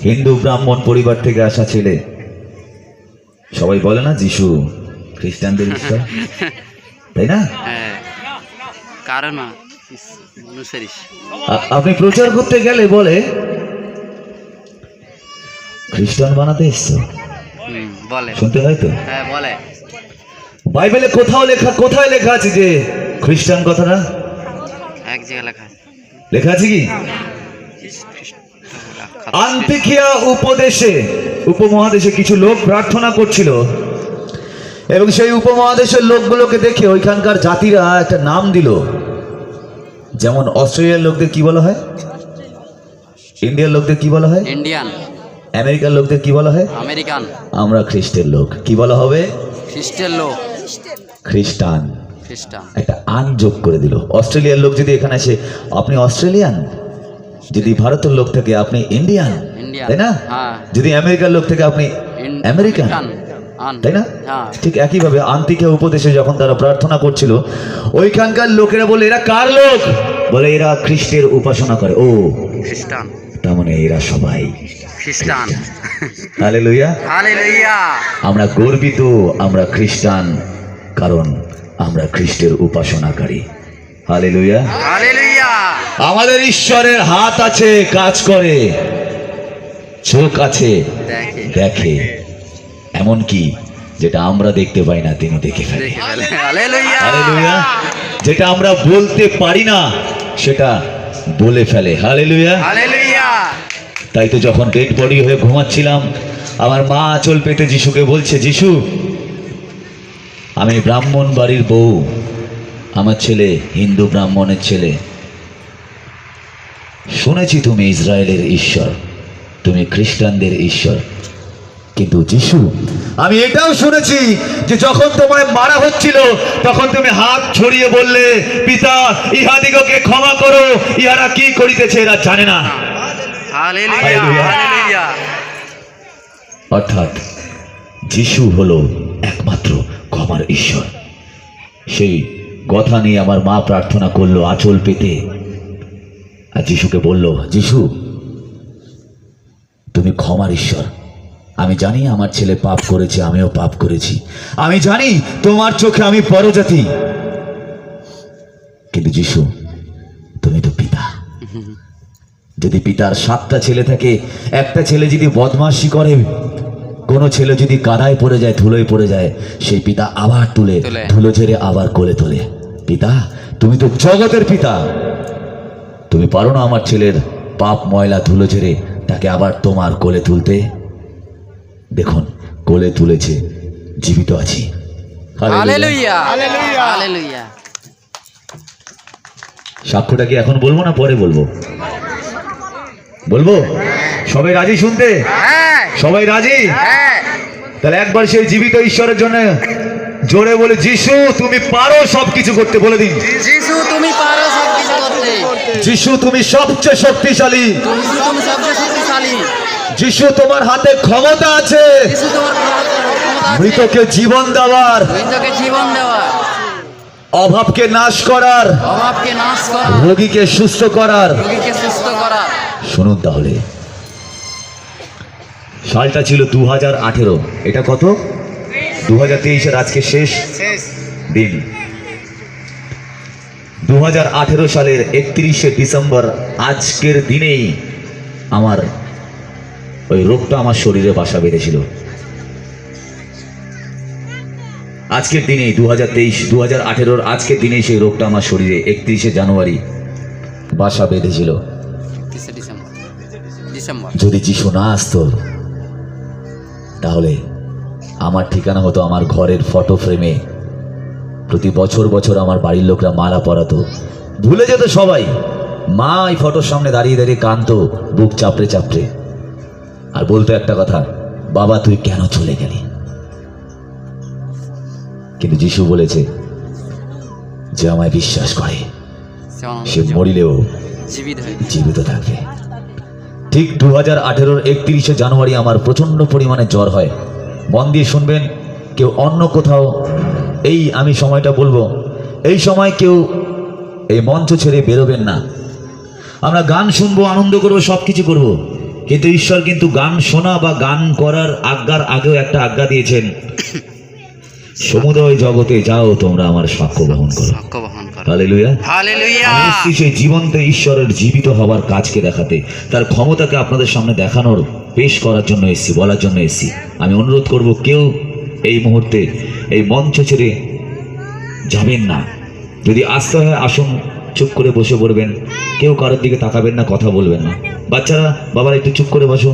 হিন্দু ব্রাহ্মণ পরিবার থেকে আসা ছেলে, সবাই বলে না যিশু খ্রিস্টানদের ঈশ্বর, তাই না? কারণ আপনি প্রচার করতে গেলে বলে খ্রিস্টান বানাতে এসছো, বলে, শুনতে হয় তো। বলে বাইবেলে কোথায় লেখা আছে যে খ্রিস্টান কথাটা? এক জায়গায় লেখা আছে কি? আন্তিখিয়া উপমহাদেশে কিছু লোক প্রার্থনা করছিল এবং সেই উপমহাদেশের লোকগুলোকে দেখে ওইখানকার জাতিরা একটা নাম দিল। যেমন অস্ট্রেলিয়ার লোকদের কি বলা হয়? ইন্ডিয়ার লোকদের কি বলা হয়? ইন্ডিয়ান। আমেরিকার লোকদের কি বলা হয়? আমেরিকান। আমরা খ্রিস্টের লোক, কি বলা হবে? খ্রিস্টের লোক, খ্রিস্টান। একটা আন যোগ করে দিল। অস্ট্রেলিয়ার লোক যদি এখানে আসে আপনি অস্ট্রেলিয়ান, যদি ভারতের লোক থেকে আপনি ইন্ডিয়ান, তাই না? যদি আমেরিকার লোক থেকে আপনি আমেরিকান, তাই না? ঠিক একইভাবে আন্তিখিয়া উপদেশে যখন তারা প্রার্থনা করছিল, ওইখানকার লোকেরা বলে এরা কার লোক? বলে এরা খ্রিস্টের উপাসনা করে। ও খ্রিস্টান, তার মানে এরা সবাই খ্রিস্টান। Hallelujah, hallelujah. আমরা গর্বিত, আমরা খ্রিস্টান, কারণ আমরা খ্রিস্টের উপাসনাকারী। Hallelujah, hallelujah. আমাদের ঈশ্বরের হাত আছে, কাজ করে, চোখ আছে, দেখে, এমন কি যেটা আমরা দেখতে পাই না তিনি দেখে ফেলে। হালেলুয়া। যেটা আমরা বলতে পারি না সেটা বলে ফেলে। Hallelujah, hallelujah. তাই তো যখন ডেড বডি হয়ে ঘুমাচ্ছিলাম, আমার মা আঁচল পেতে যিশুকে বলছে, যিশু আমি ব্রাহ্মণ বাড়ির বউ, আমার ছেলে হিন্দু ব্রাহ্মণের ছেলে, শুনেছি তুমি ইসরায়েলের ঈশ্বর, তুমি খ্রিস্টানদের ঈশ্বর, কিন্তু যিশু আমি এটাও শুনেছি যে যখন তোমায় মারা হচ্ছিল তখন তুমি হাত ছড়িয়ে বললে, পিতা ইহাদিগকে ক্ষমা করো, ইহারা কি করিতেছে এরা জানে না। অর্থাৎ যিশু হলো একমাত্র ক্ষমার ঈশ্বর। সেই কথা নিয়ে আমার মা প্রার্থনা করলো আঁচল পেতে, আর যিশুকে বলল, যিশু তুমি ক্ষমার ঈশ্বর, আমি জানি আমার ছেলে পাপ করেছে, আমিও পাপ করেছি, আমি জানি তোমার চোখে আমি পরজাতি, কিন্তু যিশু তুমি তো পিতা। যদি পিতার 7টা ছেলে থাকে, একটা ছেলে যদি বদমাশি করে, কোনো ছেলে যদি কাদায় পড়ে যায়, ধুলোয় পড়ে যায়, সেই পিতা আবার তুলে ধুলো ঝেড়ে আবার কোলে তোলে। পিতা তুমি তো জগতের পিতা, তুমি পারো না আমার ছেলের পাপ ময়লা ধুলো ঝেড়ে তাকে আবার তোমার কোলে তুলতে? দেখুন কোলে তুলেছে, জীবিত আছি। Hallelujah, hallelujah. সাক্ষ্যটা কি এখন বলবো না পরে বলবো? বলবো? সবাই রাজি শুনতে? সবাই রাজি? তাহলে একবার সেই জীবিত ঈশ্বরের জন্য জোরে বলে, যিশু তুমি পারো সবকিছু করতে, বলে দিন যিশু তুমি পারো সবকিছু করতে, যিশু তুমি সবচেয়ে শক্তিশালী, তুমি সবচেয়ে শক্তিশালী, যিশু তোমার হাতে ক্ষমতা আছে যিশু তোমার ক্ষমতা আছে মৃতকে জীবন দেওয়ার, মৃতকে জীবন দেওয়ার, অভাবকে নাশ করার, অভাবকে নাশ করার, রোগীকে সুস্থ করার, রোগীকে সুস্থ করার। শুনুন তাহলে, সালটা ছিল 2018, এটা কত? 2023-এর আজকে শেষ দিন। 2018 সালের 31শে ডিসেম্বর আজকের দিনেই আমার ওই রোগটা আমার শরীরে বাসা বেঁধেছিল। আজকের দিনেই 2018-র আজকের দিনেই সেই রোগটা আমার শরীরে 31শে জানুয়ারি বাসা বেঁধেছিল। যদি যিশু না আসতো তাহলে আমার ঠিকানা হতো আমার ঘরের ফটো ফ্রেমে। প্রতি বছর বছর আমার বাড়ির লোকরা মালা পরাতো, ভুলে যেত সবাই, মা এই ফটোর সামনে দাঁড়িয়ে দাঁড়িয়ে কাঁদতো বুক চাপড়ে চাপড়ে, আর বলতো একটা কথা, বাবা তুই কেন চলে গেলি? কিন্তু যিশু বলেছে যে আমায় বিশ্বাস করে সে মরিলেও জীবিত থাকবে। ঠিক 2018-র 31শে জানুয়ারি আমার প্রচন্ড পরিমাণে জ্বর হয়। মন দিয়ে শুনবেন, কেউ অন্য কোথাও, এই আমি সময়টা বলবো, এই সময় কেউ এই মঞ্চ ছেড়ে বেরোবেন না। আমরা গান শুনবো, আনন্দ করবো, সব কিছু করবো, কিন্তু ঈশ্বর কিন্তু গান শোনা বা গান করার আজ্ঞার আগেও একটা আজ্ঞা দিয়েছেন, সমুদয় জগতে যাও তোমরা আমার সাক্ষ্য বহন করো। সাক্ষ্য বহন করো। হালেলুয়া। হালেলুয়া। আমি এসেছি সেই জীবন্ত ঈশ্বরের জীবিত হবার কাজকে দেখাতে, তার ক্ষমতাকে আপনাদের সামনে দেখানোর, পেশ করার জন্য এসেছি, বলার জন্য এসেছি। আমি অনুরোধ করব, কেউ এই মুহূর্তে এই মঞ্চ ছেড়ে যাবেন না। যদি আসতে হয় আসুন, চুপ করে বসে পড়বেন, কেউ কারোর দিকে তাকাবেন না, কথা বলবেন না। বাচ্চারা, বাবারা একটু চুপ করে বসো,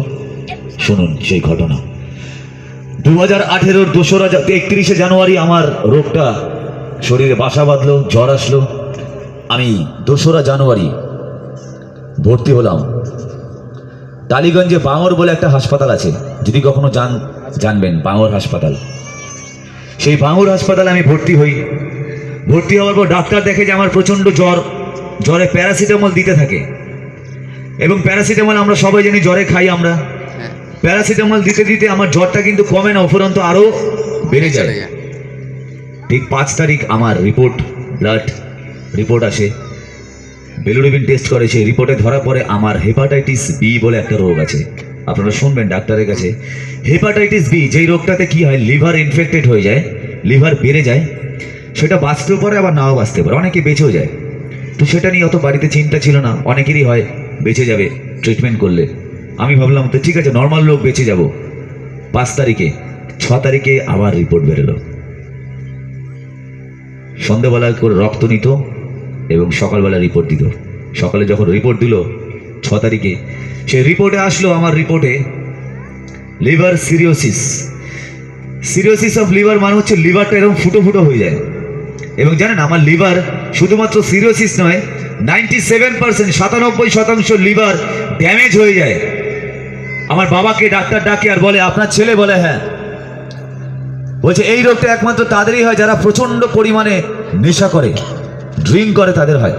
শুনুন সেই ঘটনা। 2018-র 31শে জানুয়ারি আমার রোগটা শরীরে বাসা বাঁধলো, জ্বর আসলো। আমি 2রা জানুয়ারি ভর্তি হলাম। টালিগঞ্জে বাঙর বলে একটা হাসপাতাল আছে, যদি কখনো জানবেন, বাঙর হাসপাতাল। সেই বাঙর হাসপাতালে আমি ভর্তি হই। ভর্তি হওয়ার পর ডাক্তার দেখে যে আমার প্রচণ্ড জ্বর, জ্বরে প্যারাসিটামল দিতে থাকে। এবং প্যারাসিটামল আমরা সবাই জানি জ্বরে খাই আমরা। প্যারাসিটামল দিতে দিতে আমার জ্বরটা কিন্তু কমে না, উপরন্তু আরও বেড়ে যায়। ঠিক 5 তারিখ আমার ব্লাড রিপোর্ট আসে, বিলিরুবিন টেস্ট করে, সেই রিপোর্টে ধরা পড়ে আমার হেপাটাইটিস বি বলে একটা রোগ আছে। আপনারা শুনবেন ডাক্তারের কাছে। হেপাটাইটিস বি, যেই রোগটাতে কি হয়, লিভার ইনফেক্টেড হয়ে যায়, লিভার বেড়ে যায়। সেটা বাঁচতেও পারে, আবার নাও বাঁচতে পারে, অনেকে বেঁচেও যায়। তো সেটা নিয়ে অত বাড়িতে চিন্তা ছিল না, অনেকেরই হয় বেঁচে যাবে ট্রিটমেন্ট করলে। আমি ভাবলাম তো ঠিক আছে, নর্মাল লোক বেঁচে যাব। 5 তারিখে, 6 তারিখে আবার রিপোর্ট বেরোলো। সন্ধ্যাবেলা করে রক্ত নিত এবং সকালবেলা রিপোর্ট দিত। সকালে যখন রিপোর্ট দিল 6 তারিখে, সেই রিপোর্টে আসলো, আমার রিপোর্টে লিভার সিরিওসিস। সিরিওসিস অফ লিভার মানে হচ্ছে লিভারটা এরকম ফুটো ফুটো হয়ে যায়। এবং জানেন, আমার লিভার শুধুমাত্র সিরিওসিস নয়, 97% লিভার ড্যামেজ হয়ে যায়। আমার বাবাকে ডাক্তার ডাকে আর বলে, আপনার ছেলে? বলে হ্যাঁ। বলছে এই রোগটা একমাত্র তাদেরই হয় যারা প্রচন্ড পরিমাণে নেশা করে, ড্রিঙ্ক করে, তাদের হয়।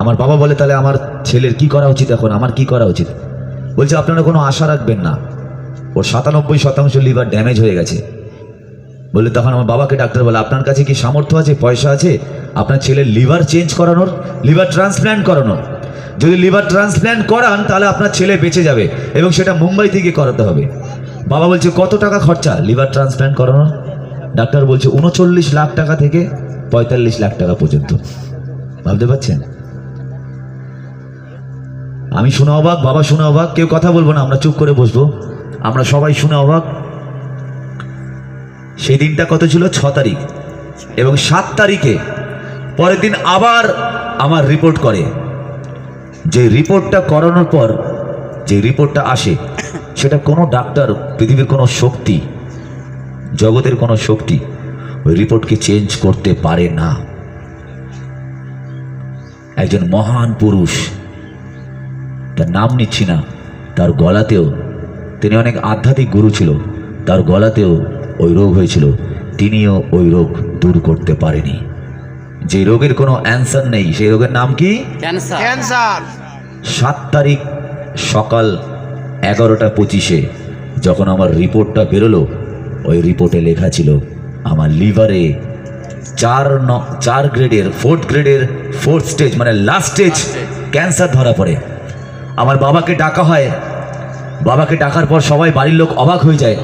আমার বাবা বলে, তাহলে আমার ছেলের কি করা উচিত এখন, আমার কি করা উচিত? বলছে আপনারা কোনো আশা রাখবেন না, ওর 97% লিভার ড্যামেজ হয়ে গেছে। বলে তখন আমার বাবাকে ডাক্তার বলে, আপনার কাছে কি সামর্থ্য আছে, পয়সা আছে আপনার ছেলের লিভার চেঞ্জ করানোর, লিভার ট্রান্সপ্ল্যান্ট করানোর? যদি লিভার ট্রান্সপ্ল্যান্ট করান তাহলে আপনার ছেলে বেঁচে যাবে, এবং সেটা মুম্বাই থেকে করাতে হবে। বাবা বলছে কত টাকা খরচা লিভার ট্রান্সপ্ল্যান্ট করানোর? ডাক্তার বলছে 39 লাখ টাকা থেকে 45 লাখ টাকা পর্যন্ত। ভাবতে পারছেন? আমি শুনে অবাক, বাবা শুনে অবাক, কেউ কথা বলবো না, আমরা চুপ করে বসবো, আমরা সবাই শুনে অবাক। সেই দিনটা কত ছিল? 6 তারিখ। এবং 7 তারিখে পরের দিন আবার আমার রিপোর্ট করে। যে রিপোর্টটা করানোর পর যে রিপোর্টটা আসে, সেটা কোনো ডাক্তার, পৃথিবীর কোনো শক্তি, জগতের কোনো শক্তি ওই রিপোর্টকে চেঞ্জ করতে পারে না। একজন মহান পুরুষ, তার নাম নিচ্ছি না, তার গলাতেও, তিনি অনেক আধ্যাত্মিক গুরু ছিল, তার গলাতেও ওই রোগ হয়েছিল, তিনিও ওই রোগ দূর করতে পারেনি। যে রোগের কোনো অ্যান্সার নেই, সেই রোগের নাম কি? ক্যান্সার। 7 তারিখ সকাল 11:25 যখন আমার রিপোর্টটা বেরোলো, ওই রিপোর্টে লেখা ছিল আমার লিভারে 4 গ্রেডের 4th গ্রেডের 4th স্টেজ, মানে লাস্ট স্টেজ ক্যান্সার ধরা পড়ে। আমার বাবাকে ডাকা হয়, বাবাকে ডাকার পর সবাই বাড়ির লোক অবাক হয়ে যায়,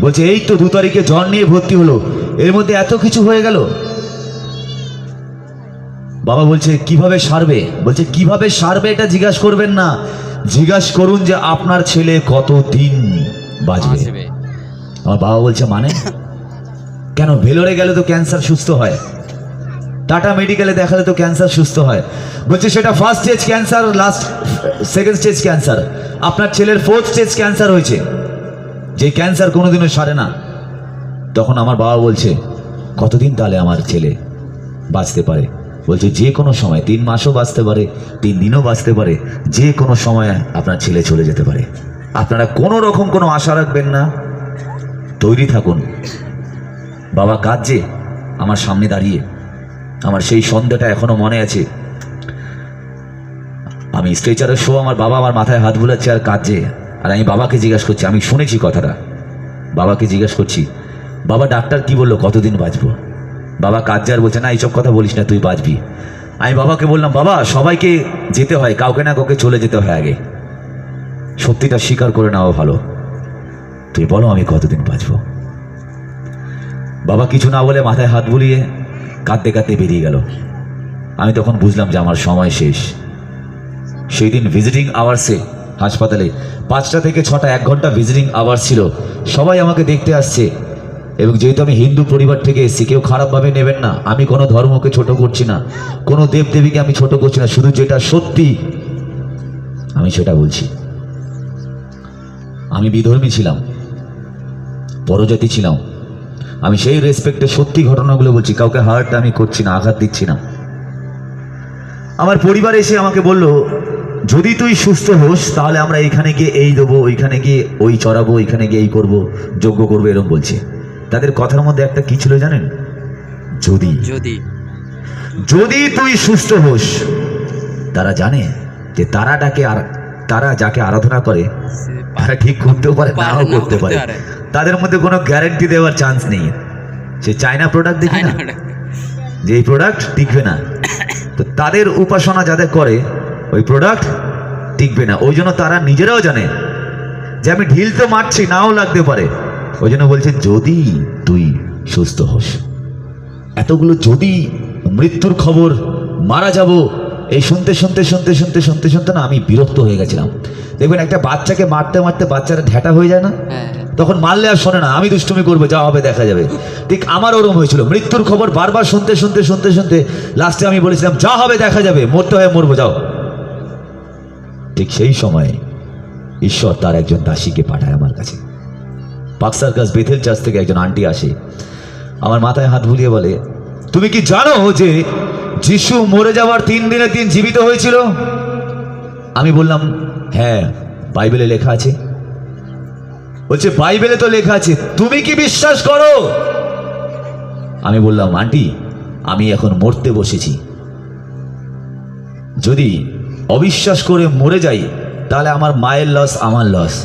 বলছে এই তো 2 তারিখে জ্বর নিয়ে ভর্তি হলো, এর মধ্যে এত কিছু হয়ে গেল। বাবা বলছে কিভাবে সারবে? বলছে কিভাবে সারবে এটা জিজ্ঞাসা করবেন না, জিজ্ঞাসা করুন যে আপনার ছেলে কতদিন বাঁচবে। আমার বাবা বলছে মানে? কেন, ভেলোরে গেলে তো ক্যান্সার সুস্থ হয়, টাটা মেডিকেলে দেখালে তো ক্যান্সার সুস্থ হয়। বলছে সেটা 1st stage cancer, last 2nd stage cancer, আপনার ছেলের 4th স্টেজ ক্যান্সার হয়েছে, যে ক্যান্সার কোনোদিনও সারে না। তখন আমার বাবা বলছে কতদিন তাহলে আমার ছেলে বাঁচতে পারে? বলছে যে কোনো সময়, 3 মাসও বাঁচতে পারে, 3 দিনও বাঁচতে পারে, যে কোনো সময় আপনার ছেলে চলে যেতে পারে। আপনারা কোনো রকম কোনো আশা রাখবেন না, তৈরি থাকুন। বাবা কাঁদছে আমার সামনে দাঁড়িয়ে, আমার সেই সন্ধ্যাটা এখনো মনে আছে। আমি স্ট্রেচারে শো, আমার বাবা আমার মাথায় হাত বুলাচ্ছে আর কাঁদছে, আর আমি বাবাকে জিজ্ঞাসা করছি, আমি শুনেছি কথাটা, বাবাকে জিজ্ঞাসা করছি বাবা ডাক্তার কি বললো, কতদিন বাঁচবো? বাবা কাঁদছে আর বলছে না এইসব কথা বলিস না, তুই বাঁচবি। আমি বাবাকে বললাম, বাবা সবাইকে যেতে হয়, কাউকে না কাউকে চলে যেতে হয় আগে, সত্যিটা স্বীকার করে নেওয়া ভালো। তুই বলো আমি কতদিন বাঁচব? বাবা কিছু না বলে মাথায় হাত বুলিয়ে কাঁদতে কাঁদতে বেরিয়ে গেল। আমি তখন বুঝলাম যে আমার সময় শেষ। সেই দিন ভিজিটিং আওয়ার্সে হাসপাতালে 5টা থেকে 6টা 1 ঘন্টা ভিজিটিং আওয়ার্স ছিল। সবাই আমাকে দেখতে আসছে, এবং যেহেতু আমি হিন্দু পরিবার থেকে এসেছি, কেউ খারাপভাবে নেবেন না, আমি কোনো ধর্মকে ছোট করছি না, কোনো দেবদেবীকে আমি ছোট করছি না, শুধু যেটা সত্যি আমি সেটা বলছি। আমি বিধর্মী ছিলাম, পরজাতি ছিলাম, আমি সেই রেসপেক্টে সত্যি ঘটনাগুলো বলছি, কাউকে হার্ট আমি করছি না, আঘাত দিচ্ছি না। আমার পরিবার এসে আমাকে বলল, যদি তুই সুস্থ হোস তাহলে আমরা এখানে গিয়ে এই দেবো, ওইখানে গিয়ে ওই চড়াবো, ওইখানে গিয়ে এই করবো, যজ্ঞ করবো, এরকম বলছে। তাদের কথার মধ্যে একটা কি ছিল জানেন? যদি যদি তুই সুস্থ হোস। তারা জানে যে তারাটাকে, আর তারা যাকে আরাধনা করে তারা ঠিক করতেও পারে, নাও করতে পারে, তাদের মধ্যে কোনো গ্যারেন্টি দেওয়ার চান্স নেই। সে চায়না প্রোডাক্ট দেখি না, যে এই প্রোডাক্ট টিকবে না, তো তাদের উপাসনা যাদের করে ওই প্রোডাক্ট টিকবে না। ওই জন্য তারা নিজেরাও জানে যে আমি ঢিল তো মারছি, নাও লাগতে পারে, ওই জন্য বলছে যদি তুই সুস্থ হোস। এতগুলো যদি, মৃত্যুর খবর, মারা যাব, এই শুনতে শুনতে শুনতে শুনতে শুনতে শুনতে না আমি বিরক্ত হয়ে গেছিলাম। দেখবেন একটা বাচ্চাকে মারতে মারতে বাচ্চারা ঢ্যাটা হয়ে যায় না, তখন মারলে আর শোনে না, আমি দুষ্টুমি করবো, যা হবে দেখা যাবে। ঠিক আমার ওরম হয়েছিল, মৃত্যুর খবর বারবার শুনতে শুনতে শুনতে শুনতে লাস্টে আমি বলেছিলাম, যা হবে দেখা যাবে, মরতে হয় মরবো, যাও। ঠিক সেই সময় ঈশ্বর তার একজন দাসীকে পাঠায় আমার কাছে। পাকসার্কাস বেথেল চার্চ থেকে একজন আন্টি আসে, আমার মাথায় হাত বুলিয়ে বলে, তুমি কি জানো যে যিশু মরে যাওয়ার 3 দিনের দিন জীবিত হয়েছিল? আমি বললাম, হ্যাঁ বাইবেলে লেখা আছে। বলছে, বাইবেলে তো লেখা আছে, তুমি কি বিশ্বাস করো? আমি বললাম, আন্টি আমি এখন মরতে বসেছি, যদি অবিশ্বাস করে মরে যাই তাহলে আমার মায়ের লস, আমার লস,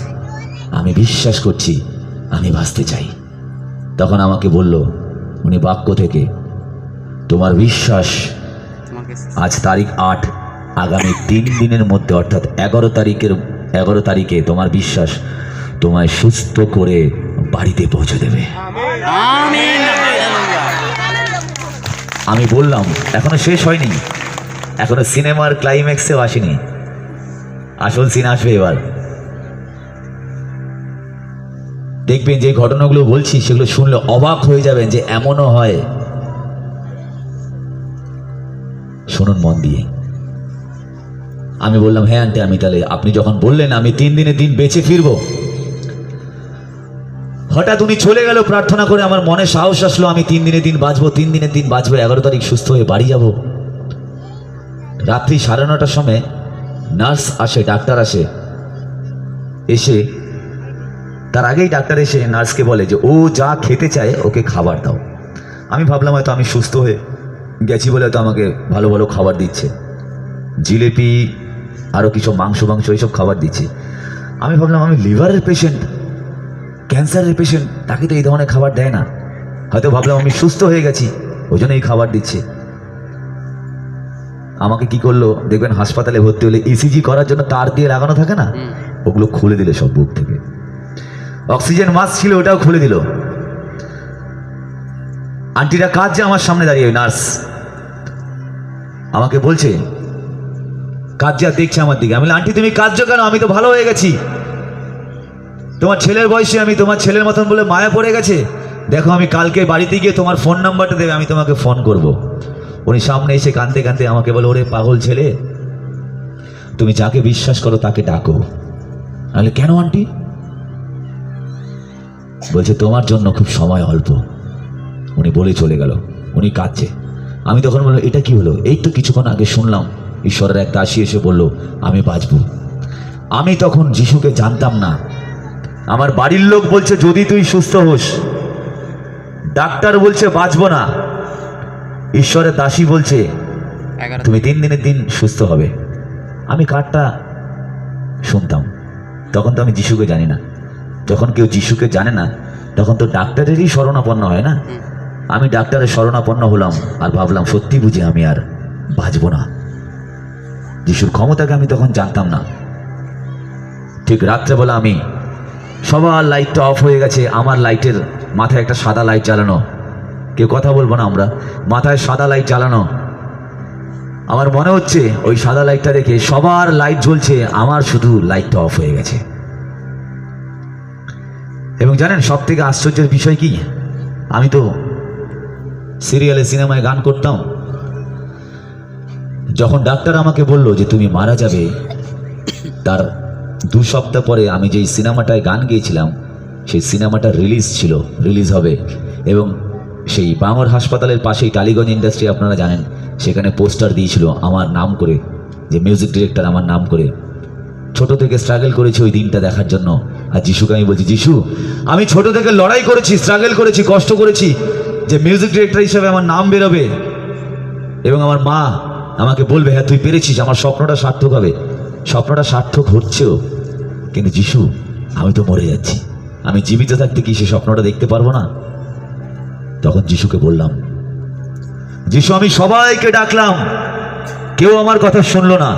আমি বিশ্বাস করছি, আমি বাঁচতে চাই। তখন আমাকে বলল উনি বাক্য থেকে, তোমার বিশ্বাস, আজ তারিখ 8, আগামী 3 দিনের মধ্যে অর্থাৎ 11 তারিখে তোমার বিশ্বাস তোমায় সুস্থ করে বাড়িতে পৌঁছে দেবে। আমি বললাম, এখনো শেষ হয়নি, এখনো সিনেমার ক্লাইম্যাক্সেও আসেনি, আসল সিন আসবে এবার। দেখবেন যে ঘটনাগুলো বলছি সেগুলো শুনলে অবাক হয়ে যাবেন যে এমনও হয়। শুনুন মন দিয়ে। আমি বললাম, হ্যাঁ আন্টি, আমি তাহলে আপনি যখন বললেন আমি 3 দিনের দিন বেঁচে ফিরবো। হঠাৎ উনি চলে গেল প্রার্থনা করে, আমার মনে সাহস আসলো আমি 3 দিনের দিন বাঁচবো, 3 দিনের দিন বাঁচবো, 11 তারিখ সুস্থ হয়ে বাড়ি যাব। রাত্রি 9:30টার সময় নার্স আসে, ডাক্তার আসে, এসে তার আগেই ডাক্তার এসে নার্সকে বলে যে ও যা খেতে চায় ওকে খাবার দাও। আমি ভাবলাম হয়তো আমি সুস্থ হয়ে গেছি বলে হয়তো আমাকে ভালো ভালো খাবার দিচ্ছে, জিলেপি, আরও কিছু মাংস এইসব খাবার দিচ্ছে। আমি ভাবলাম আমি লিভারের পেশেন্ট, ক্যান্সারের পেশেন্ট, তাকে তো এই ধরনের খাবার দেয় না, হয়তো ভাবলাম আমি সুস্থ হয়ে গেছি ওই জন্য এই খাবার দিচ্ছে। আমাকে কি করলো দেখবেন, হাসপাতালে ভর্তি হলে ইসিজি করার জন্য তার দিয়ে লাগানো থাকে না, ওগুলো খুলে দিলে সব বুক থেকে। অক্সিজেন মাস্ক ছিল ওটাও খুলে দিল। আন্টিরা কাঁদছে আমার সামনে দাঁড়িয়ে, নার্স আমাকে বলছে, কাঁদছে আর দেখছে আমার দিকে। আমি বললাম, আন্টি তুমি কাঁদছো কেন? আমি তো ভালো হয়ে গেছি, তোমার ছেলের বয়সে আমি তোমার ছেলের মতন বলে মায়া পড়ে গেছে। দেখো আমি কালকে বাড়িতে গিয়ে তোমার ফোন নাম্বারটা দেবে, আমি তোমাকে ফোন করব। উনি সামনে এসে কাঁদতে কাঁদতে আমাকে বলে, ওরে পাগল ছেলে, তুমি যাকে বিশ্বাস করো তাকে ডাকো। আমি কেন আন্টি? বলছে তোমার জন্য খুব সময় অল্প। উনি বলে চলে গেল, উনি কাঁদছে। আমি তখন বললাম, এটা কি হলো? এই তো কিছুক্ষণ আগে শুনলাম ঈশ্বরের এক দাসী এসে বলল আমি বাঁচব। আমি তখন যিশুকে জানতাম না। আমার বাড়ির লোক বলছে যদি তুই সুস্থ হোস, ডাক্তার বলছে বাঁচবো না, ঈশ্বরের দাসী বলছে তুমি 3 দিনের দিন সুস্থ হবে। আমি কারটা শুনতাম? তখন তো আমি যিশুকে জানি না। যখন কেউ যিশুকে জানে না তখন তো ডাক্তারেরই শরণাপন্ন হয় না। আমি ডাক্তারের শরণাপন্ন হলাম আর ভাবলাম সত্যি বুঝি আমি আর বাঁচব না। যিশুর ক্ষমতাকে আমি তখন জানতাম না। ঠিক রাত্রেবেলা আমি সবার লাইটটা অফ হয়ে গেছে, আমার লাইটের মাথায় একটা সাদা লাইট জ্বালানো, কেউ কথা বলবো না, আমরা মাথায় সাদা লাইট জ্বালানো। আমার মনে হচ্ছে ওই সাদা লাইটটা দেখে সবার লাইট জ্বলছে, আমার শুধু লাইটটা অফ হয়ে গেছে। এবং জানেন সব থেকে আশ্চর্যের বিষয় কি, আমি তো সিরিয়ালে সিনেমায় গান করতাম। যখন ডাক্তার আমাকে বলল যে তুমি মারা যাবে, তার 2 সপ্তাহ পরে আমি যেই সিনেমাটায় গান গেয়েছিলাম সেই সিনেমাটা রিলিজ হবে। এবং সেই বাঙর হাসপাতালের পাশেই টালিগঞ্জ ইন্ডাস্ট্রি, আপনারা জানেন, সেখানে পোস্টার দিয়েছিল আমার নাম করে, যে মিউজিক ডিরেক্টর আমার নাম করে। ছোট থেকে স্ট্রাগল করেছি ওই দিনটা দেখার জন্য। আর যিশুকে আমি বলছি, যিশু আমি ছোট থেকে লড়াই করেছি, স্ট্রাগল করেছি, কষ্ট করেছি যে মিউজিক ডিরেক্টর হিসেবে আমার নাম বেরোবে এবং আমার মা আমাকে বলবে হ্যাঁ তুই পেরেছিস, আমার স্বপ্নটা সার্থক হবে। স্বপ্নটা সার্থক হচ্ছেও, কিন্তু যিশু আমি তো মরে যাচ্ছি, আমি জীবিত থাকতে কি সে স্বপ্নটা দেখতে পারবো না? তখন যিশুকে বললাম, যিশু আমি সবাইকে ডাকলাম, কেউ আমার কথা শুনলো না।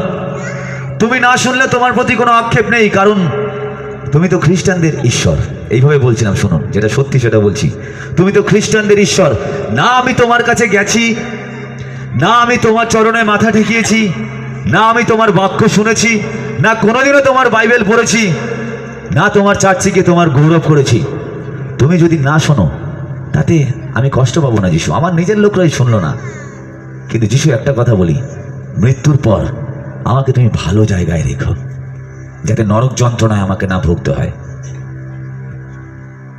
তুমি না শুনলে তোমার প্রতি কোনো আক্ষেপ নেই, কারণ তুমি তো খ্রিস্টানদের ঈশ্বর। এইভাবে বলছিলাম, শুনুন, যেটা সত্যি সেটা বলছি। তুমি তো খ্রিস্টানদের ঈশ্বর। না আমি তোমার কাছে গেছি, না আমি তোমার চরণে মাথা ঠেকিয়েছি, না আমি তোমার বাক্য শুনেছি, না কোনোদিনও তোমার বাইবেল পড়েছি, না তোমার চার্চিকে তোমার গৌরব করেছি। তুমি যদি না শোনো তাতে আমি কষ্ট পাবো না যিশু, আমার নিজের লোকরাই শুনলো না। কিন্তু যিশু একটা কথা বলি, মৃত্যুর পর আমাকে তুমি ভালো জায়গায় রেখো, যাতে নরক যন্ত্রণায় আমাকে না ভুগতে হয়।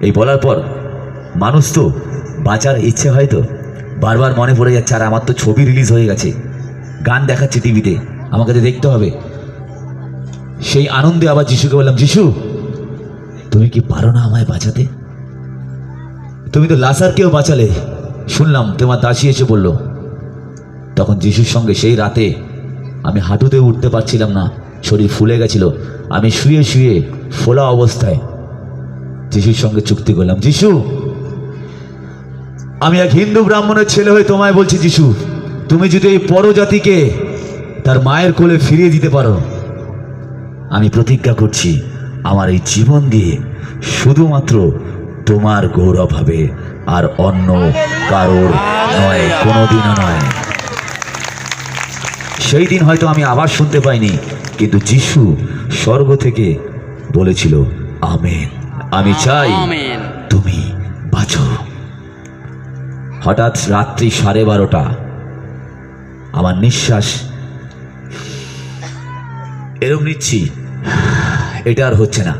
এই বলার পর মানুষ তো বাঁচার ইচ্ছে হয়তো বারবার মনে পড়ে যাচ্ছে, আর আমার তো ছবি রিলিজ হয়ে গেছে, গান দেখাচ্ছে টিভিতে, আমাকে তো দেখতে হবে। সেই আনন্দে আবার যিশুকে বললাম, যিশু তুমি কি পারো না আমায় বাঁচাতে? তুমি তো লাসারকেও বাঁচালে, শুনলাম তোমার দাসী এসে বলল। তখন যিশুর সঙ্গে সেই রাতে আমি হাঁটুতে উঠতে পারছিলাম না, শরীর ফুলে গেছিল, আমি শুয়ে শুয়ে ফোলা অবস্থায় যিশুর সঙ্গে চুক্তি করলাম, যিশু আমি এক হিন্দু ব্রাহ্মণের ছেলে হয়ে তোমায় বলছি, যিশু তুমি যদি এই পরজাতিকে তার মায়ের কোলে ফিরিয়ে দিতে পারো, আমি প্রতিজ্ঞা করছি আমার এই জীবন দিয়ে শুধুমাত্র তোমার গৌরব হবে, আর অন্য কারোর নয়, কোনোদিনও নয়। সেই দিন হয়তো আমি আবার শুনতে পাইনি, কিন্তু যিশু স্বর্গ থেকে বলেছিল, আমেন, আমি চাই তুমি বাঁচো। হঠাৎ রাত্রি 12:30, আমার নিঃশ্বাস এরকম নিচ্ছি, এটা আর হচ্ছে না,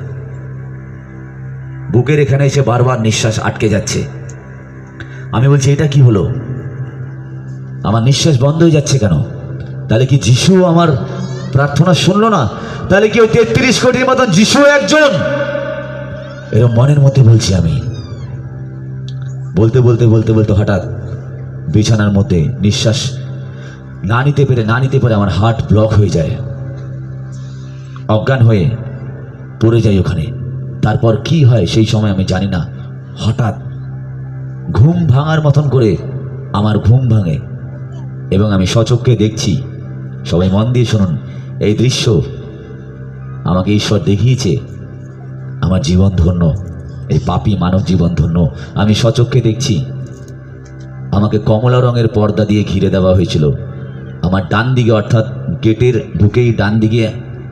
বুকের এখানে এসে বারবার নিঃশ্বাস আটকে যাচ্ছে। আমি বলছি এটা কি হলো, আমার নিঃশ্বাস বন্ধ হয়ে যাচ্ছে কেন? তাহলে কি যিশু আমার প্রার্থনা শুনলো না? তাহলে কি ওই 33 কোটির মতন যিশু একজন? এরকম মনের মধ্যে বলছি আমি। বলতে বলতে বলতে বলতে হঠাৎ বিছানার মধ্যে নিঃশ্বাস না নিতে পেরে আমার হার্ট ব্লক হয়ে যায়, অজ্ঞান হয়ে পড়ে যাই ওখানে। তারপর কি হয় সেই সময় আমি জানি না, হঠাৎ ঘুম ভাঙার মতন করে আমার ঘুম ভাঙে এবং আমি সচক্ষে দেখছি। সবাই মন দিয়ে শুনুন, এই দৃশ্য আমাকে ঈশ্বর দেখিয়েছে, আমার জীবন ধন্য, এই পাপী মানব জীবন ধন্য। আমি সচক্ষে দেখছি আমাকে কমলা রঙের পর্দা দিয়ে ঘিরে দেওয়া হয়েছিল। আমার ডান দিকে, অর্থাৎ গেটের ঢুকেই ডান দিকে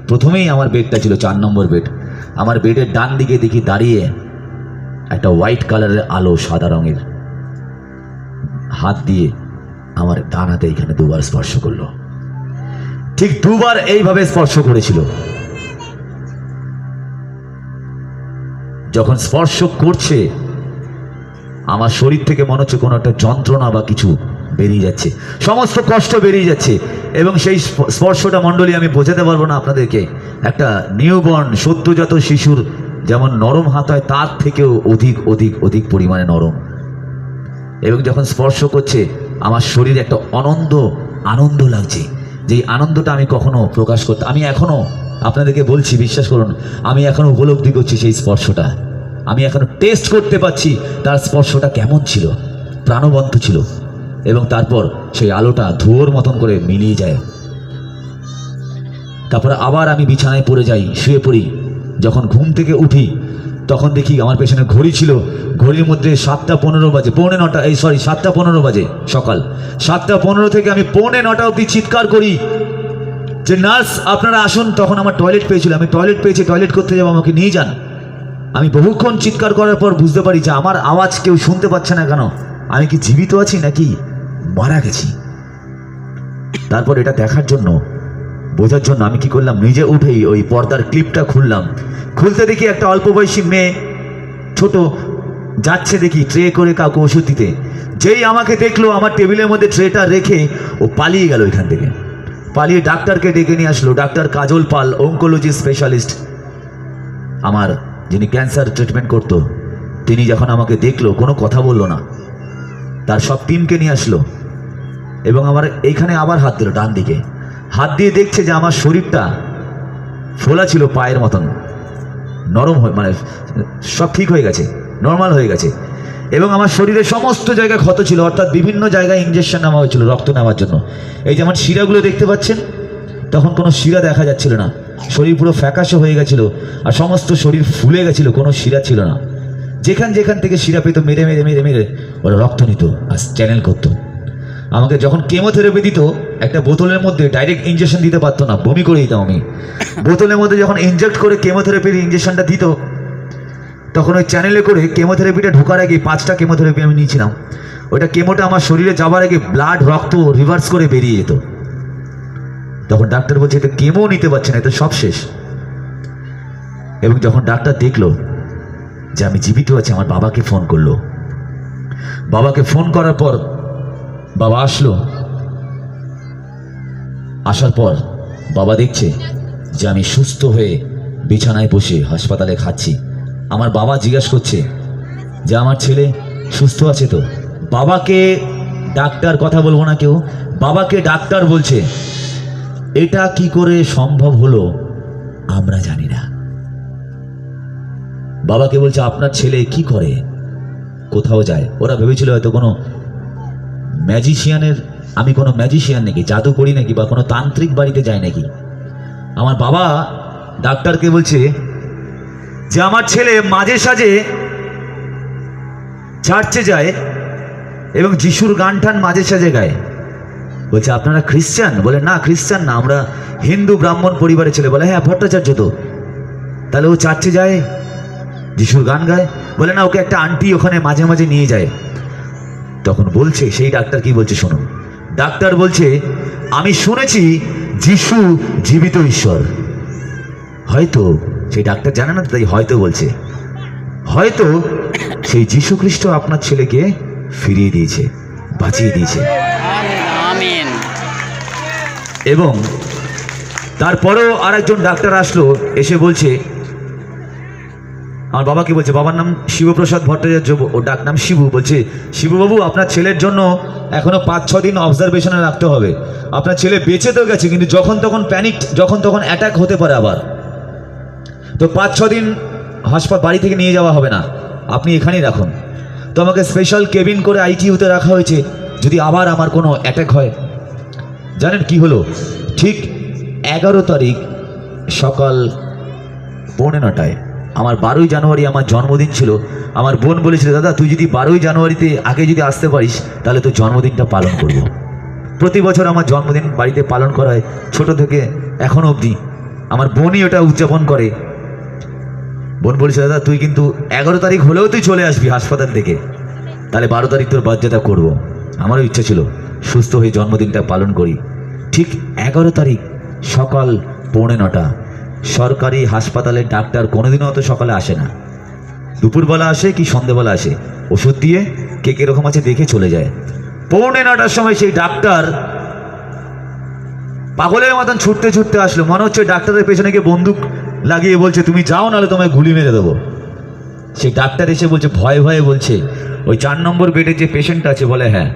প্রথমেই আমার বেডটা ছিল, 4 নম্বর বেড। আমার বেডের ডান দিকে দেখি দাঁড়িয়ে একটা হোয়াইট কালারের আলো, সাদা রঙের, হাত দিয়ে আমার ডান হাতে এখানে 2 বার স্পর্শ করলো। ঠিক 2 বার এইভাবে স্পর্শ করেছিল। যখন স্পর্শ করছে আমার শরীর থেকে মনে হচ্ছে কোনো একটা যন্ত্রণা বা কিছু বেরিয়ে যাচ্ছে, সমস্ত কষ্ট বেরিয়ে যাচ্ছে। এবং সেই স্পর্শটা মণ্ডলী আমি বোঝাতে পারবো না আপনাদেরকে। একটা নিউবর্ন সদ্যজাত শিশুর যেমন নরম হাত হয়, তার থেকেও অধিক অধিক অধিক পরিমাণে নরম। এবং যখন স্পর্শ করছে আমার শরীরে একটা আনন্দ লাগছে, যেই আনন্দটা আমি কখনো প্রকাশ করতে, আমি এখনো আপনাদেরকে বলছি, বিশ্বাস করুন, আমি এখনো উপলব্ধি করছি সেই স্পর্শটা। আমি এখনো টেস্ট করতে পারছি তার স্পর্শটা কেমন ছিল, প্রাণবন্ত ছিল। এবং তারপর সেই আলোটা ধুয়োর মতন করে মিলিয়ে যায়। তারপরে আবার আমি বিছানায় পড়ে যাই, শুয়ে পড়ি। যখন ঘুম থেকে উঠি তখন দেখি আমার পেছনে ঘড়ি ছিল, ঘড়ির মধ্যে 7:15 বাজে, 7:15 বাজে সকাল। 7:15 থেকে আমি 8:45 অবধি চিৎকার করি যে নার্স আপনারা আসুন। তখন আমার টয়লেট পেয়েছিল, আমি টয়লেট পেয়েছি, টয়লেট করতে যাবো, আমাকে নিয়ে যান। আমি বহুক্ষণ চিৎকার করার পর বুঝতে পারি যে আমার আওয়াজ কেউ শুনতে পাচ্ছে না। কেন? আমি কি জীবিত আছি নাকি মারা গেছি? তারপর এটা দেখার জন্য, বোঝার জন্য আমি কি করলাম, নিজে উঠেই ওই পর্দার ক্লিপটা খুললাম। খুলতে দেখি একটা অল্প বয়সী মেয়ে, ছোট, যাচ্ছে দেখি ট্রে করে কাউকে ওষুধ দিতে। যেই আমাকে দেখলো আমার টেবিলের মধ্যে ট্রেটা রেখে ও পালিয়ে গেল এখান থেকে। পালিয়ে ডাক্তারকে ডেকে নিয়ে আসলো, ডাক্তার কাজল পাল, অঙ্কোলজি স্পেশালিস্ট, আমার যিনি ক্যান্সার ট্রিটমেন্ট করতো। তিনি যখন আমাকে দেখলো কোনো কথা বললো না, তার সব টিমকে নিয়ে আসলো এবং আমার এইখানে আবার হাত দিল, ডান দিকে হাত দিয়ে দেখছে যে আমার শরীরটা ফোলা ছিল পায়ের মতন, নরম হয়ে, মানে সব ঠিক হয়ে গেছে, নর্মাল হয়ে গেছে। এবং আমার শরীরের সমস্ত জায়গায় ক্ষত ছিল, অর্থাৎ বিভিন্ন জায়গায় ইঞ্জেকশন নেওয়া হয়েছিল রক্ত নেওয়ার জন্য। এই যেমন শিরাগুলো দেখতে পাচ্ছেন, তখন কোনো শিরা দেখা যাচ্ছিল না, শরীর পুরো ফ্যাকাশে হয়ে গেছিল, আর সমস্ত শরীর ফুলে গেছিল, কোনো শিরা ছিল না। যেখান যেখান থেকে শিরা পেতো মেরে মেরে মেরে মেরে ওরা রক্ত নিত আর চ্যানেল করতো। আমাকে যখন কেমোথেরাপি দিত, একটা বোতলের মধ্যে ডাইরেক্ট ইঞ্জেকশন দিতে পারতো না, বমি করে দিতাম আমি। বোতলের মধ্যে যখন ইনজেক্ট করে কেমোথেরাপির ইঞ্জেকশনটা দিত, তখন ওই চ্যানেলে করে কেমোথেরাপিটা ঢোকার আগে 5টা কেমোথেরাপি আমি নিয়েছিলাম। ওইটা কেমোটা আমার শরীরে যাবার আগে ব্লাড, রক্ত রিভার্স করে বেরিয়ে যেত। তখন ডাক্তার বলছে এটা কেমো নিতে পারছে না, এটা সব শেষ। এবং যখন ডাক্তার দেখলো যে আমি জীবিত আছি, আমার বাবাকে ফোন করলো। বাবাকে ফোন করার পর বাবা আসলো। আসার পর বাবা দেখছে যে আমি সুস্থ হয়ে বিছানায় বসে হাসপাতালে খাচ্ছি। আমার বাবা জিজ্ঞাসা করছে যে আমার ছেলে সুস্থ আছে তো? বাবাকে ডাক্তার, কথা বলবো না কেউ, বাবাকে ডাক্তার বলছে এটা কি করে সম্ভব হলো আমরা জানি না। বাবাকে বলছে আপনার ছেলে কি করে, কোথাও যায়? ওরা ভেবেছিল হয়তো কোনো ম্যাজিশিয়ানের, আমি কোনো ম্যাজিশিয়ান নাকি, জাদু করি নাকি, বা কোনো তান্ত্রিক বাড়িতে যায় নাকি। আমার বাবা ডাক্তারকে বলছে যে আমার ছেলে মাঝে সাঝে চার্চে যায় এবং যিশুর গান টান মাঝে সাঝে গায়। বলছে আপনারা খ্রিস্টান? বলে না, খ্রিস্টান না, আমরা হিন্দু ব্রাহ্মণ পরিবারের ছেলে। বলে হ্যাঁ, ভট্টাচার্য তো। তাহলে ও চার্চে যায়, যিশুর গান গায়? বলে না, ওকে একটা আন্টি ওখানে মাঝে মাঝে নিয়ে যায়। তখন বলছে, সেই ডাক্তার কি বলছে শুনুন। ডাক্তার বলছে আমি শুনেছি যিশু জীবিত ঈশ্বর। হয়তো সেই ডাক্তার জানে না, তাই হয়তো বলছে, হয়তো সেই যিশু খ্রিস্ট আপনার ছেলেকে ফিরিয়ে দিয়েছে, বাঁচিয়ে দিয়েছে। আমিন। এবং তারপরেও আরেকজন ডাক্তার আসলো, এসে বলছে, আমার বাবাকে বলছে, বাবার নাম শিবপ্রসাদ ভট্টাচার্য, ও ডাক নাম শিবু। বলছে শিবুবাবু আপনার ছেলের জন্য এখনো 5-6 দিন অবজারভেশনে রাখতে হবে। আপনার ছেলে বেঁচে তো গেছে, কিন্তু যখন তখন প্যানিক, যখন তখন অ্যাটাক হতে পারে আবার। তো 5-6 দিন হাসপাতাল বাড়ি থেকে নিয়ে যাওয়া হবে না, আপনি এখানেই রাখুন। তো আমাকে স্পেশাল কেবিন করে আইটিইউতে রাখা হয়েছে, যদি আবার আমার কোনো অ্যাটাক হয়। জানেন কি হলো? ঠিক 11 তারিখ সকাল 9:15 আমার 12ই জানুয়ারি আমার জন্মদিন ছিল। আমার বোন বলেছিল দাদা তুই যদি 12ই জানুয়ারিতে আগে যদি আসতে পারিস তাহলে তোর জন্মদিনটা পালন করব। প্রতি বছর আমার জন্মদিন বাড়িতে পালন করা হয়, ছোট থেকে এখনো অবধি আমার বোনই ওটা উদযাপন করে। বোন বলেছে দাদা তুই কিন্তু 11 তারিখ হলেও তুই চলে আসবি হাসপাতাল থেকে, তাহলে 12 তারিখ তোর বার্থডেটা করবো। আমারও ইচ্ছা ছিল সুস্থ হয়ে জন্মদিনটা পালন করি। ঠিক 11 তারিখ সকাল 9:15 সরকারি হাসপাতালের ডাক্তার কোনোদিনও অত সকালে আসে না, দুপুরবেলা আসে কি সন্ধ্যেবেলা আসে, ওষুধ দিয়ে কে কীরকম আছে দেখে চলে যায়। 9:15 সময় সেই ডাক্তার পাগলের মতন ছুটতে ছুটতে আসলো, মনে হচ্ছে ডাক্তারের পেছনে গিয়ে বন্দুক লাগিয়ে বলছে তুমি যাও নাহলে তোমায় গুলি মেরে দেবো। সেই ডাক্তার এসে বলছে, ভয়ে ভয়ে বলছে ওই 4 নম্বর বেডের যে পেশেন্ট আছে, বলে হ্যাঁ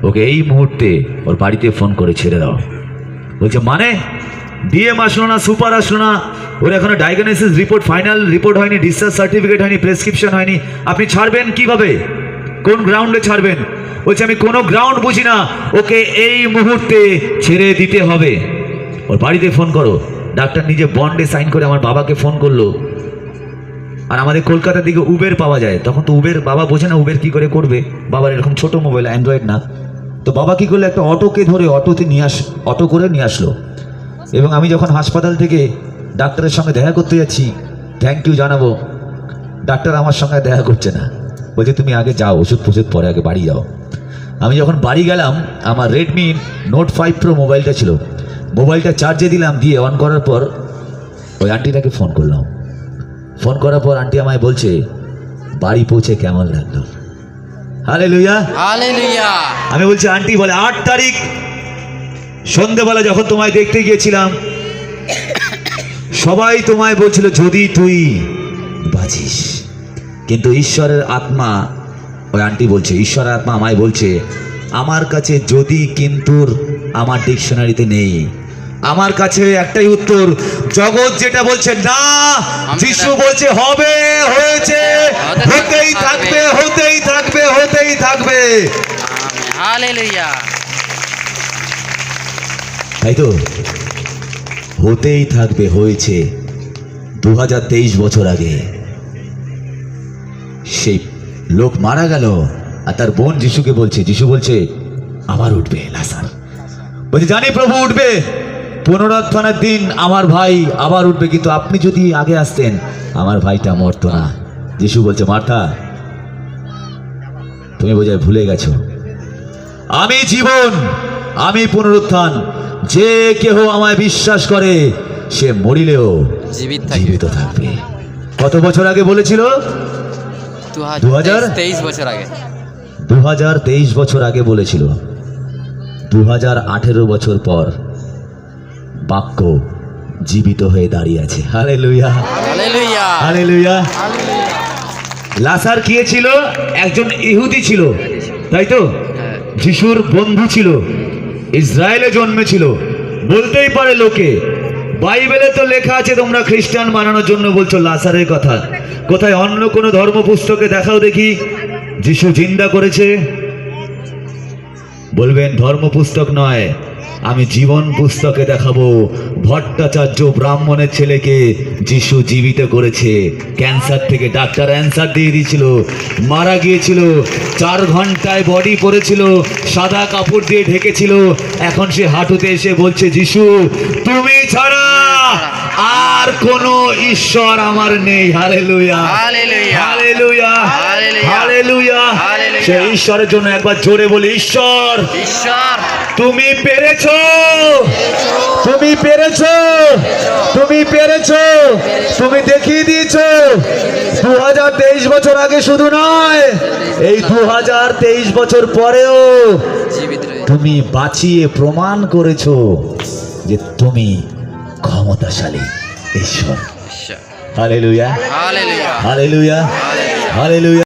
ওকে এই মুহূর্তে ওর বাড়িতে ফোন করে ছেড়ে দাও। বলছে মানে ডিএম আসলো না, সুপার আসলো না, ওর এখনো ডায়াগনোসিস রিপোর্ট, ফাইনাল রিপোর্ট হয়নি, ডিসচার্জ সার্টিফিকেট হয়নি, প্রেসক্রিপশন হয়নি, আপনি ছাড়বেন কিভাবে? কোন গ্রাউন্ডে ছাড়বেন? বলছে আমি কোনো গ্রাউন্ড বুঝি না, ওকে এই মুহূর্তে ছেড়ে দিতে হবে। ওর বাড়িতে ফোন করো। ডাক্তার নিজে বন্ডে সাইন করে আমার বাবাকে ফোন করলো। আর আমাদের কলকাতার দিকে উবের পাওয়া যায়, তখন তো উবের বাবা বোঝে না উবের কি করে করবে, বাবার এরকম ছোট মোবাইল, অ্যান্ড্রয়েড না। তো বাবা কি করলো, একটা অটোকে ধরে অটো করে নিয়ে আসলো। এবং আমি যখন হাসপাতাল থেকে ডাক্তারের সঙ্গে দেখা করতে যাচ্ছি, থ্যাংক ইউ জানাবো, ডাক্তার আমার সঙ্গে দেখা করছে না, বলছে তুমি আগে যাও, ওষুধ ফষুধ পরে আগে বাড়ি যাও। আমি যখন বাড়ি গেলাম, আমার রেডমি নোট 5 প্রো মোবাইলটা ছিল, মোবাইলটা চার্জে দিলাম, দিয়ে অন করার পর ওই আন্টিটাকে ফোন করলাম। ফোন করার পর আন্টি আমায় বলছে বাড়ি পৌঁছে কেমন লাগলো। Hallelujah, hallelujah. আমি বলছি আন্টি, বলে 8 তারিখ সন্ধ্যেবেলা যখন তোমায় দেখতে গিয়েছিলাম, সবাই তোমায় বলছিল যদি তুই বাঁচিস, কিন্তু ঈশ্বরের আত্মা, ওই আন্টি বলছে ঈশ্বরের আত্মা আমায় বলছে আমার কাছে যদি কিন্তুর আমার ডিকশনারিতে নেই, আমার কাছে একটাই উত্তর, জগৎ যেটা বলছে না, যিশু বলছে হবে, হয়েছে, হতেই থাকবে, হতেই থাকবে, হতেই থাকবে। আমেন। হালেলুয়া। তাই তো হতেই থাকবে, হয়েছে। 2023 বছর আগে সেই লোক মারা গেল, আর তার বোন যিশুকে বলছে, যিশু বলছে আবার উঠবে লাসার। বলছে জানি প্রভু উঠবে, পুনরুত্থানের দিন আমার ভাই আবার উঠবে, কিন্তু আপনি যদি আগে আসতেন আমার ভাইটা মরতো না। যিশু বলছে মার্থা, তুমি বোধহয় ভুলে গেছো, আমি জীবন, আমি পুনরুত্থান, যে কেহ আমায় বিশ্বাস করে সে মরিলেও জীবিত থাকবে। কত বছর আগে বলেছিল? 2023 বছর আগে। 2023 বছর আগে বলেছিল। 2018 বছর পর বাক্য জীবিত হয়ে দাঁড়িয়ে আছে। Hallelujah, hallelujah. হালেলুয়া। লাসার কে ছিল? একজন ইহুদি ছিল, তাই তো? যিশুর বন্ধু ছিল, ইসরায়েলে জন্মেছিল। বলতেই পারে লোকে, বাইবেলে তো লেখা আছে তোমরা খ্রিস্টান বানানোর জন্য বলছো লাসারের কথা। কোথায় অন্য কোনো ধর্ম পুস্তকে দেখাও দেখি যিশু জিন্দা করেছে। বলবেন ধর্ম পুস্তক নয়, আমি জীবন পুস্তকে দেখাবো। ভট্টাচার্য ব্রাহ্মণের ছেলেকে যিশু জীবিত করেছে। ক্যান্সার থেকে ডাক্তার অ্যান্সার দিয়ে দিয়েছিল, মারা গিয়েছিল, 4 ঘন্টায় বডি পড়েছিল, সাদা কাপড় দিয়ে ঢেকেছিল। এখন সে হাঁটুতে এসে বলছে যিশু তুমি ছাড়া আর কোনো ঈশ্বর আমার নেই। Hallelujah, hallelujah. Hallelujah, hallelujah. Hallelujah. Hallelujah. সেই ঈশ্বরের জন্য একবার জোরে বলি, ঈশ্বর ঈশ্বর তুমি পেরেছো, তুমি পেরেছো, তুমি পেরেছো, তুমি দেখিয়ে দিয়েছো। 2023 বছর আগে শুধু নয়, এই 2023 বছর পরেও জীবিত রয়েছে। তুমি বাঁচিয়ে প্রমাণ করেছো যে তুমি ক্ষমতাশালী ঈশ্বর। ঈশ্বর। Hallelujah, hallelujah. Hallelujah, hallelujah.